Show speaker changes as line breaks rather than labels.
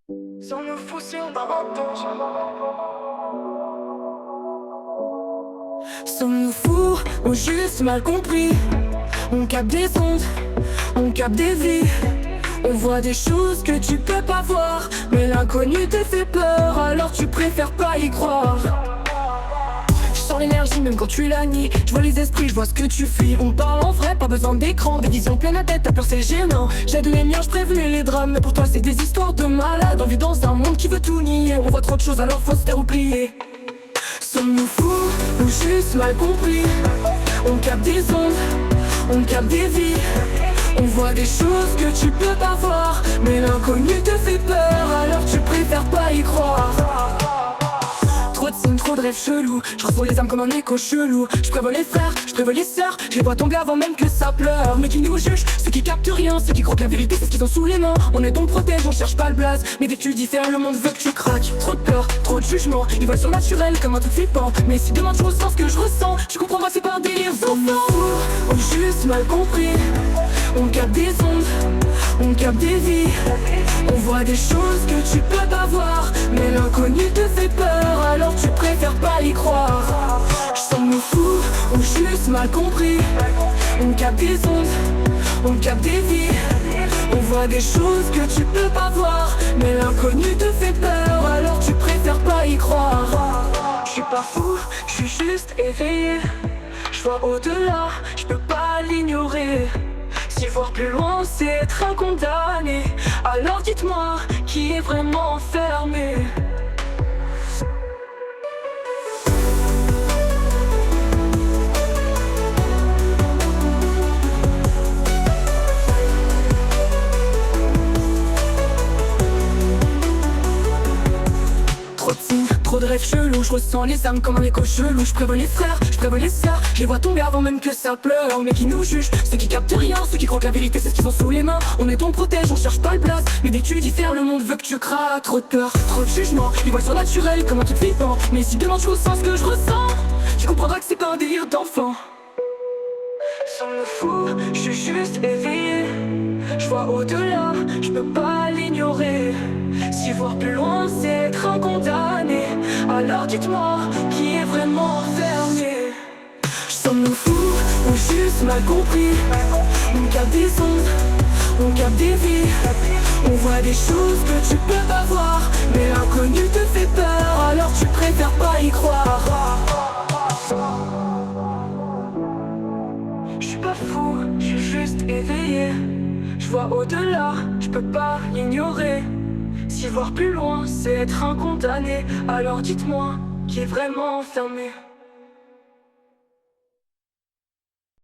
Sommes-nous fous si on partage? Sommes-nous fous ou juste mal compris? On capte des ondes, on capte des vies. On voit des choses que tu peux pas voir, mais l'inconnu te fait peur, alors tu préfères pas y croire. Je sens l'énergie même quand tu la nies. Je vois les esprits, je vois ce que tu fuis. On parle en vrai, pas besoin d'écran. Des visions pleines la tête, t'as peur c'est gênant. J'aide les miens, je prévenais les drames, mais pour toi c'est des histoires de malades. On vit dans un monde qui veut tout nier. On voit trop de choses alors faut se taire ou plier. Sommes-nous fous ou juste mal compris? On capte des ondes, on capte des vies. On voit des choses que tu peux pas voir, mais l'inconnu te fait peur, alors tu préfères pas y croire. Trop de signes, trop de rêves chelous. Je reçois les âmes comme un écho chelou. Je prévois les frères, je prévois les sœurs. Je les vois tomber avant même que ça pleure. Mais qui nous jugent, ceux qui captent rien, ceux qui croient que la vérité c'est ce qu'ils ont sous les mains. On est donc protège, on cherche pas le blaze. Mais dès que tu diffères, le monde veut que tu craques. Trop de peur, trop de jugement. Ils veulent surnaturel comme un truc flippant. Mais si demain tu ressens ce que je ressens, tu comprendras c'est pas un délire. On juste mal compris. On capte des ondes, on capte des vies. On voit des choses que tu peux pas voir, mais l'inconnu te fait peur, alors tu préfères pas y croire. Sommes-nous fous ou juste mal compris? On capte des ondes, on capte des vies. On voit des choses que tu peux pas voir, mais l'inconnu te fait peur, alors tu préfères pas y croire. Je suis pas fou, je suis juste éveillé. Je vois au-delà, je peux pas l'ignorer. Si voir plus loin c'est être un condamné, alors dites-moi qui est vraiment enfermé. Trop de rêves chelous, je ressens les âmes comme un écho chelou. Je prévois les frères, je prévois les sœurs. Je les vois tomber avant même que ça pleure. Mais qui nous jugent, ceux qui captent rien, ceux qui croient que la vérité c'est ce qu'ils ont sous les mains. On est ton protège, on cherche pas le place. Mais dès que tu diffères, le monde veut que tu craques. Trop de peur, trop de jugement. Ils voient surnaturel comme un truc flippant. Mais si demain tu ressens ce que je ressens, tu comprendras que c'est pas un délire d'enfant. Sommes-nous fous, je suis juste éveillé. Je vois au-delà, je peux pas l'ignorer. Si voir plus loin c'est être un condamné, alors dites-moi qui est vraiment enfermé. Sommes-nous fous ou juste mal compris? On capte des ondes, on capte des vies. On voit des choses que tu peux pas voir, mais l'inconnu te fait peur, alors tu préfères pas y croire. Je suis pas fou, je suis juste éveillé. Je vois au-delà, je peux pas l'ignorer. Si voir plus loin c'est être un condamné, alors dites-moi qui est vraiment enfermé.